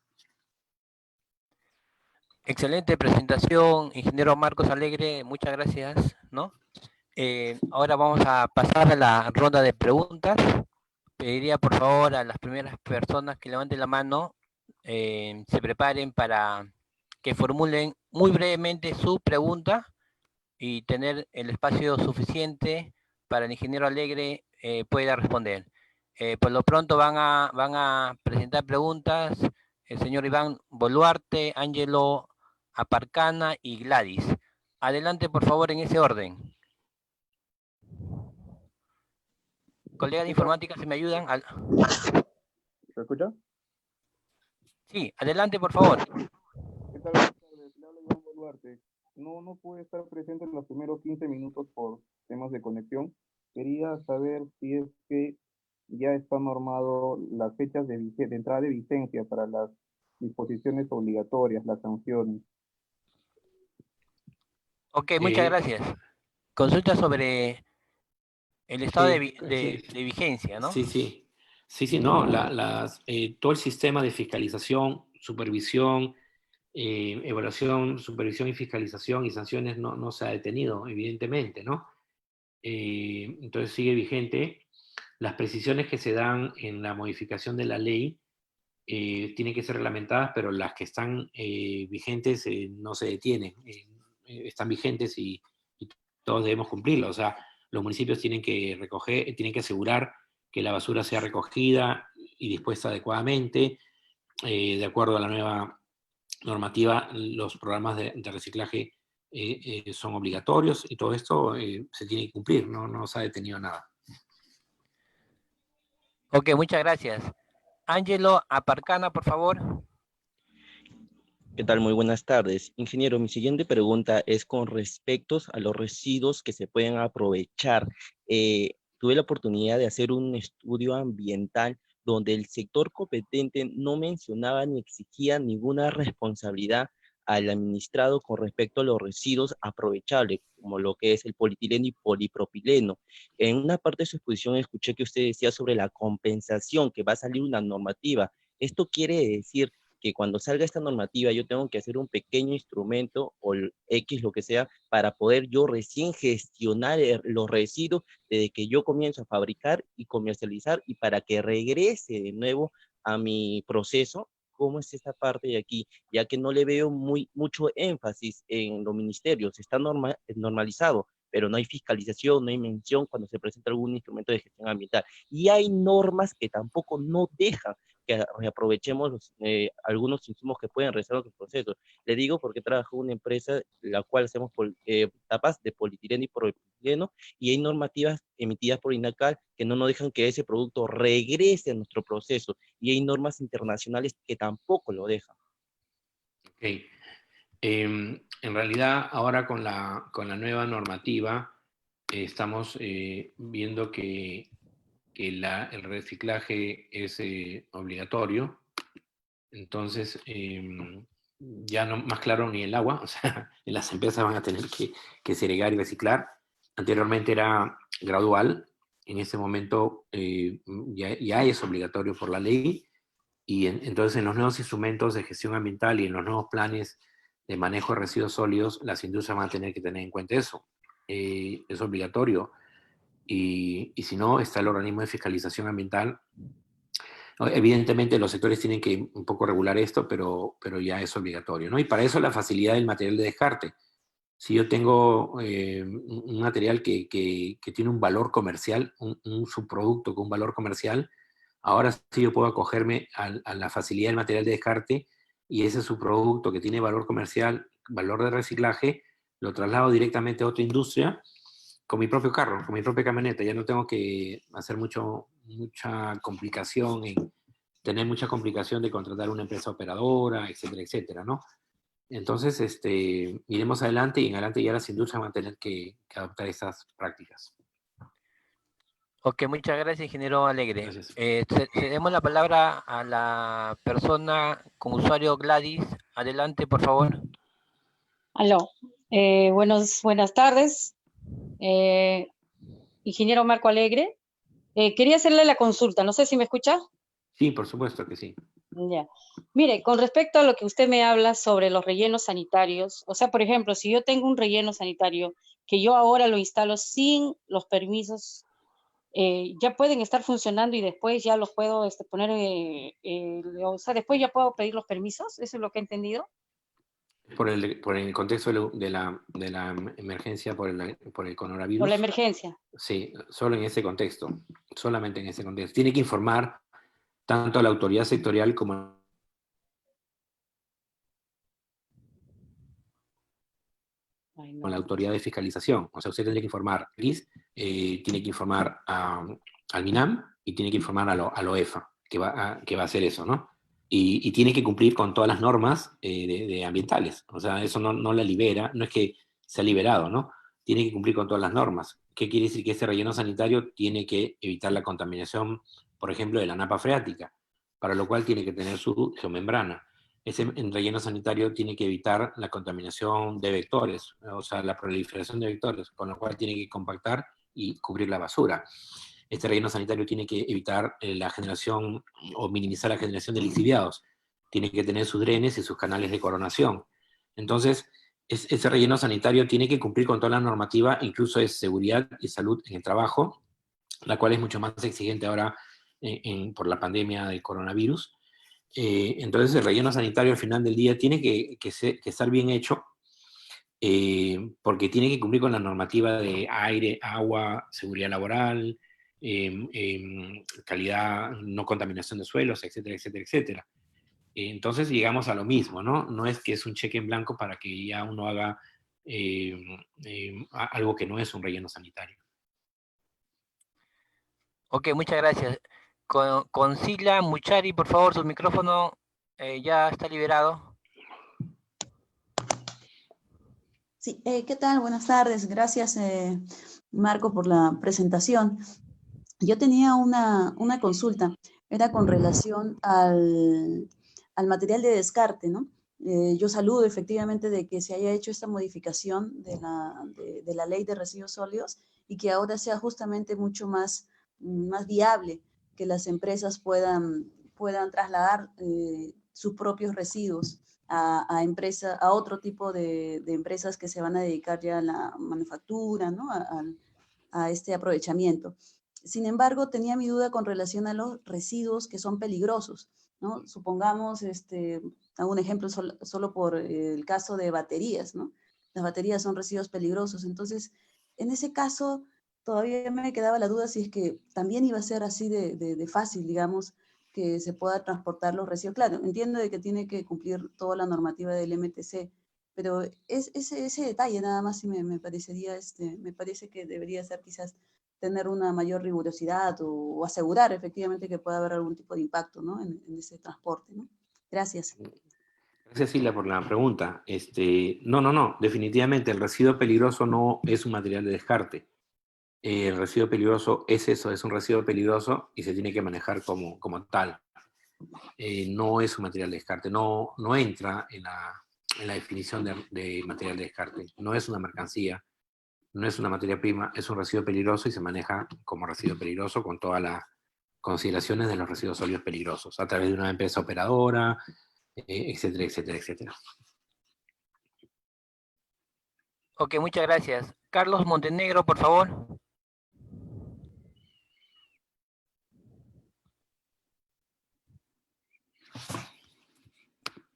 Excelente presentación, ingeniero Marcos Alegre, muchas gracias, ¿no? Ahora vamos a pasar a la ronda de preguntas. Pediría por favor a las primeras personas que levanten la mano, se preparen para que formulen muy brevemente su pregunta y tener el espacio suficiente para el ingeniero Alegre pueda responder. Por lo pronto van a presentar preguntas el señor Iván Boluarte, Ángelo Aparcana y Gladys. Adelante, por favor, en ese orden. Colegas de informática, ¿se me ayudan?
¿Se escucha?
Sí, adelante, por favor.
¿Qué tal? Buenas tardes. Le habla Iván Boluarte. No pude estar presente en los primeros 15 minutos por temas de conexión. Quería saber si es que ya está normado las fechas de entrada de vigencia para las disposiciones obligatorias, las sanciones.
Ok, muchas gracias. Consulta sobre el estado de vigencia, ¿no?
Sí, no. Todo el sistema de fiscalización, supervisión, evaluación, supervisión y fiscalización y sanciones no se ha detenido, evidentemente, ¿no? Entonces sigue vigente. Las precisiones que se dan en la modificación de la ley tienen que ser reglamentadas, pero las que están vigentes no se detienen. Están vigentes y todos debemos cumplirlas. O sea, los municipios tienen que asegurar que la basura sea recogida y dispuesta adecuadamente. De acuerdo a la nueva normativa, los programas de reciclaje son obligatorios y todo esto se tiene que cumplir, no se ha detenido nada.
Ok, muchas gracias. Ángelo Aparcana, por favor.
¿Qué tal? Muy buenas tardes. Ingeniero, mi siguiente pregunta es con respecto a los residuos que se pueden aprovechar. tuve la oportunidad de hacer un estudio ambiental donde el sector competente no mencionaba ni exigía ninguna responsabilidad al administrado con respecto a los residuos aprovechables, como lo que es el polietileno y polipropileno. En una parte de su exposición escuché que usted decía sobre la compensación, que va a salir una normativa. Esto quiere decir que cuando salga esta normativa yo tengo que hacer un pequeño instrumento o el X, lo que sea, para poder yo recién gestionar los residuos desde que yo comienzo a fabricar y comercializar y para que regrese de nuevo a mi proceso. ¿Cómo es esta parte de aquí? Ya que no le veo mucho énfasis en los ministerios, está normalizado, pero no hay fiscalización, no hay mención cuando se presenta algún instrumento de gestión ambiental. Y hay normas que tampoco no dejan que reaprovechemos algunos insumos que pueden realizar otros procesos. Le digo porque trabajo en una empresa la cual hacemos tapas de polietileno y polipropileno y hay normativas emitidas por INACAL que no nos dejan que ese producto regrese a nuestro proceso y hay normas internacionales que tampoco lo dejan.
Ok. En realidad, ahora con la nueva normativa, estamos viendo que el reciclaje es obligatorio. Entonces, ya no más claro ni el agua, o sea, las empresas van a tener que segregar y reciclar. Anteriormente era gradual, en ese momento ya es obligatorio por la ley, y entonces en los nuevos instrumentos de gestión ambiental y en los nuevos planes de manejo de residuos sólidos, las industrias van a tener que tener en cuenta eso. Es obligatorio. Y si no, está el organismo de fiscalización ambiental. Evidentemente los sectores tienen que un poco regular esto, pero ya es obligatorio, ¿no? Y para eso la facilidad del material de descarte. Si yo tengo un material que tiene un valor comercial, un subproducto con un valor comercial, ahora sí yo puedo acogerme a la facilidad del material de descarte y ese subproducto que tiene valor comercial, valor de reciclaje, lo traslado directamente a otra industria con mi propio carro, con mi propia camioneta. Ya no tengo que hacer mucha complicación tener mucha complicación de contratar una empresa operadora, etcétera, etcétera, ¿no? Entonces, iremos adelante y en adelante ya las industrias van a tener que adoptar esas prácticas.
Ok, muchas gracias, ingeniero Alegre.
Gracias.
Cedemos la palabra a la persona con usuario Gladys. Adelante, por favor.
Aló. Buenas tardes. Ingeniero Marco Alegre. Quería hacerle la consulta, no sé si me escucha.
Sí, por supuesto que sí.
Ya. Mire, con respecto a lo que usted me habla sobre los rellenos sanitarios, o sea, por ejemplo, si yo tengo un relleno sanitario que yo ahora lo instalo sin los permisos, ya pueden estar funcionando y después ya los puedo poner, o sea, después ya puedo pedir los permisos, ¿eso es lo que he entendido?
Por el contexto de la emergencia por el coronavirus.
Por la emergencia.
Sí, solo en ese contexto, solamente en ese contexto. Tiene que informar tanto a la autoridad sectorial como con la autoridad de fiscalización. O sea, usted tendría que informar tiene que informar al MINAM y tiene que informar a la OEFA, que va a hacer eso, ¿no? Y tiene que cumplir con todas las normas de ambientales. O sea, eso no la libera, no es que se ha liberado, ¿no? Tiene que cumplir con todas las normas. ¿Qué quiere decir? Que ese relleno sanitario tiene que evitar la contaminación, por ejemplo, de la napa freática, para lo cual tiene que tener su geomembrana. Ese relleno sanitario tiene que evitar la contaminación de vectores, o sea, la proliferación de vectores, con lo cual tiene que compactar y cubrir la basura. Este relleno sanitario tiene que evitar la generación o minimizar la generación de lixiviados. Tiene que tener sus drenes y sus canales de coronación. Entonces, ese relleno sanitario tiene que cumplir con toda la normativa, incluso de seguridad y salud en el trabajo, la cual es mucho más exigente ahora por la pandemia del coronavirus. Entonces, el relleno sanitario al final del día tiene que estar bien hecho, porque tiene que cumplir con la normativa de aire, agua, seguridad laboral, calidad, no contaminación de suelos, etcétera, etcétera, etcétera. Entonces llegamos a lo mismo, ¿no? No es que es un cheque en blanco para que ya uno haga algo que no es un relleno sanitario.
Ok, muchas gracias. Con Sila Muchari, por favor, su micrófono ya está liberado.
Sí, ¿qué tal? Buenas tardes. Gracias, Marco, por la presentación. Yo tenía una consulta, era con relación al material de descarte, ¿no? Yo saludo efectivamente de que se haya hecho esta modificación de la ley de residuos sólidos y que ahora sea justamente mucho más viable que las empresas puedan trasladar sus propios residuos a otro tipo de empresas que se van a dedicar ya a la manufactura, ¿no? A este aprovechamiento. Sin embargo, tenía mi duda con relación a los residuos que son peligrosos, ¿no? Supongamos, hago un ejemplo solo por el caso de baterías, ¿no? Las baterías son residuos peligrosos. Entonces, en ese caso, todavía me quedaba la duda si es que también iba a ser así de fácil, digamos, que se pueda transportar los residuos. Claro, entiendo de que tiene que cumplir toda la normativa del MTC, pero ese detalle nada más sí me parecería, me parece que debería ser quizás tener una mayor rigurosidad o asegurar efectivamente que pueda haber algún tipo de impacto, ¿no? en ese transporte, ¿no? Gracias.
Gracias, Silvia, por la pregunta. No, definitivamente el residuo peligroso no es un material de descarte. El residuo peligroso es eso, es un residuo peligroso y se tiene que manejar como tal. No es un material de descarte, no entra en la definición de material de descarte. No es una mercancía, no es una materia prima, es un residuo peligroso y se maneja como residuo peligroso con todas las consideraciones de los residuos sólidos peligrosos, a través de una empresa operadora, etcétera, etcétera, etcétera.
Ok, muchas gracias. Carlos Montenegro, por favor.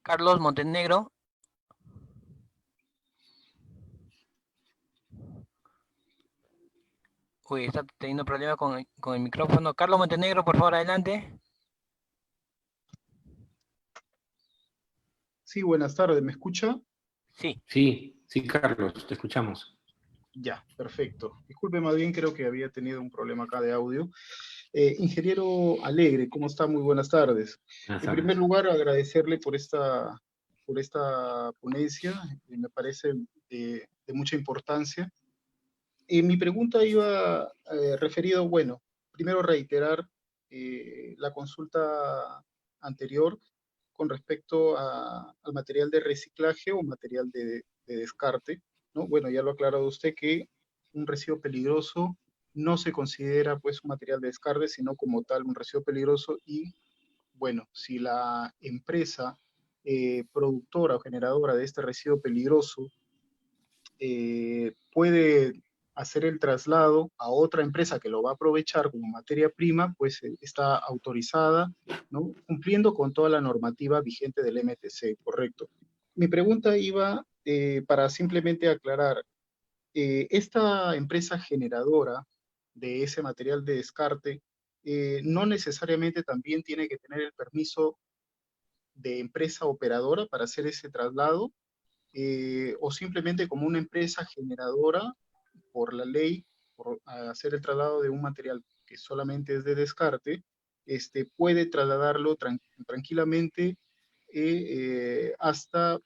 Carlos Montenegro. Uy, está teniendo problemas con el micrófono. Carlos Montenegro, por favor, adelante.
Sí, buenas tardes, ¿me escucha?
Sí.
Sí, Carlos, te escuchamos.
Ya, perfecto. Disculpe, más bien creo que había tenido un problema acá de audio. Ingeniero Alegre, ¿cómo está? Muy buenas tardes. En primer lugar, agradecerle por esta ponencia, me parece de mucha importancia. Mi pregunta iba referido, bueno, primero reiterar la consulta anterior con respecto al material de reciclaje o material de descarte, ¿no? Bueno, ya lo ha aclarado usted que un residuo peligroso no se considera pues un material de descarte, sino como tal un residuo peligroso y, bueno, si la empresa productora o generadora de este residuo peligroso puede hacer el traslado a otra empresa que lo va a aprovechar como materia prima, pues está autorizada, ¿no? Cumpliendo con toda la normativa vigente del MTC, correcto. Mi pregunta iba para simplemente aclarar, esta empresa generadora de ese material de descarte no necesariamente también tiene que tener el permiso de empresa operadora para hacer ese traslado, o simplemente como una empresa generadora por la ley, por hacer el traslado de un material que solamente es de descarte, puede trasladarlo tranquilamente hasta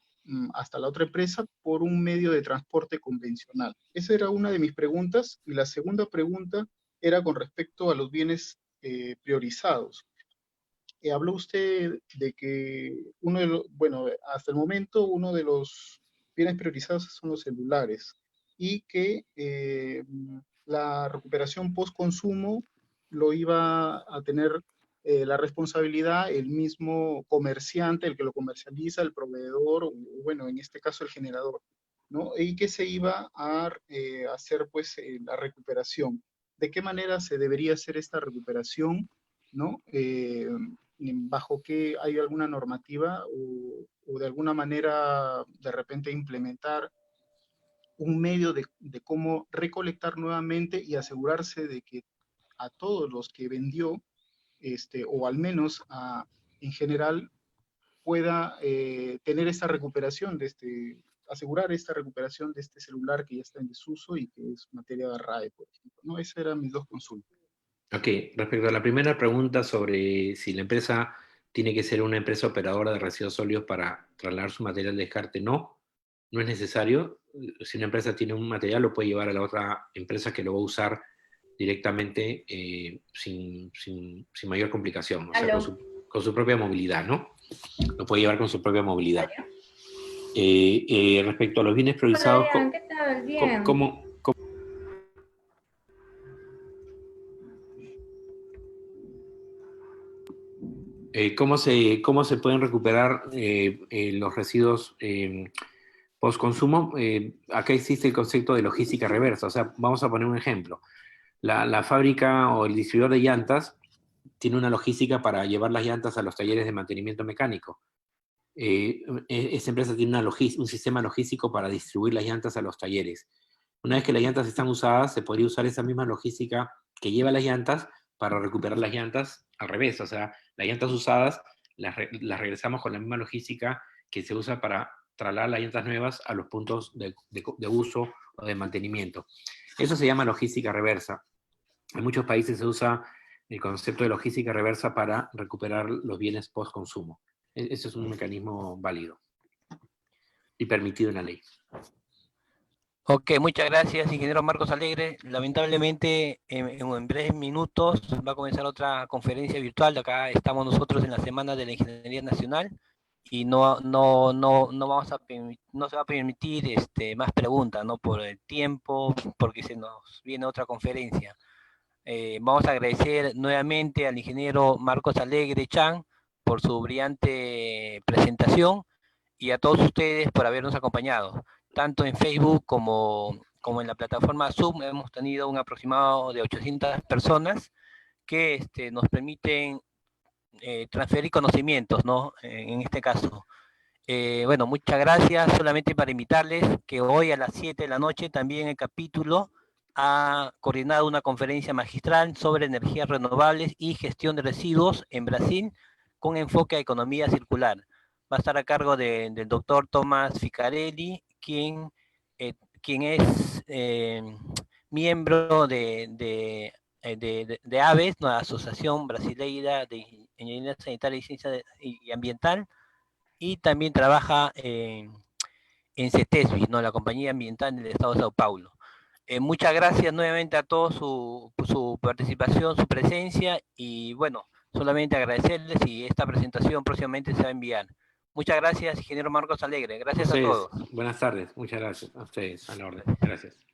la otra empresa por un medio de transporte convencional. Esa era una de mis preguntas, y la segunda pregunta era con respecto a los bienes priorizados. Habló usted de que bueno, hasta el momento uno de los bienes priorizados son los celulares y que la recuperación post-consumo lo iba a tener la responsabilidad el mismo comerciante, el que lo comercializa, el proveedor, o bueno, en este caso el generador, ¿no? Y que se iba a hacer pues la recuperación. ¿De qué manera se debería hacer esta recuperación, ¿no? Bajo qué hay alguna normativa o de alguna manera de repente implementar un medio de cómo recolectar nuevamente y asegurarse de que a todos los que vendió, o al menos en general, pueda tener esta recuperación asegurar esta recuperación de este celular que ya está en desuso y que es materia de RAE, por ejemplo, ¿no? Esas eran mis dos consultas.
Ok, respecto a la primera pregunta sobre si la empresa tiene que ser una empresa operadora de residuos sólidos para trasladar su material de descarte, no es necesario. Si una empresa tiene un material, lo puede llevar a la otra empresa que lo va a usar, directamente sin mayor complicación, o sea, con su propia movilidad, ¿no? Lo puede llevar con su propia movilidad. Respecto a los bienes priorizados,
Hola, ¿qué tal? Bien.
¿Cómo se pueden recuperar los residuos post-consumo? Acá existe el concepto de logística reversa. O sea, vamos a poner un ejemplo. La fábrica o el distribuidor de llantas tiene una logística para llevar las llantas a los talleres de mantenimiento mecánico. Esta empresa tiene un sistema logístico para distribuir las llantas a los talleres. Una vez que las llantas están usadas, se podría usar esa misma logística que lleva las llantas para recuperar las llantas al revés. O sea, las llantas usadas las regresamos con la misma logística que se usa para trasladar las llantas nuevas a los puntos de uso o de mantenimiento. Eso se llama logística reversa. En muchos países se usa el concepto de logística reversa para recuperar los bienes post-consumo. Ese es un mecanismo válido y permitido en la ley.
Ok, muchas gracias, ingeniero Marcos Alegre. Lamentablemente, en breves minutos va a comenzar otra conferencia virtual. Acá estamos nosotros en la Semana de la Ingeniería Nacional y no se va a permitir más preguntas, ¿no? Por el tiempo, porque se nos viene otra conferencia. Vamos a agradecer nuevamente al ingeniero Marcos Alegre Chan por su brillante presentación y a todos ustedes por habernos acompañado. Tanto en Facebook como en la plataforma Zoom hemos tenido un aproximado de 800 personas que nos permiten transferir conocimientos, ¿no? En este caso. Bueno, muchas gracias. Solamente para invitarles que hoy a las 7 de la noche también el capítulo ha coordinado una conferencia magistral sobre energías renovables y gestión de residuos en Brasil con enfoque a economía circular. Va a estar a cargo del doctor Tomás Ficarelli, quien es miembro de ABES, la Asociación Brasileira de Ingeniería Sanitaria y Ciencia y Ambiental, y también trabaja en CETESBI, ¿no? La compañía ambiental del Estado de Sao Paulo. Muchas gracias nuevamente a todos su participación, su presencia, y bueno, solamente agradecerles y esta presentación próximamente se va a enviar. Muchas gracias, ingeniero Marcos Alegre. Gracias a todos.
Buenas tardes. Muchas gracias a ustedes, a la orden. Gracias.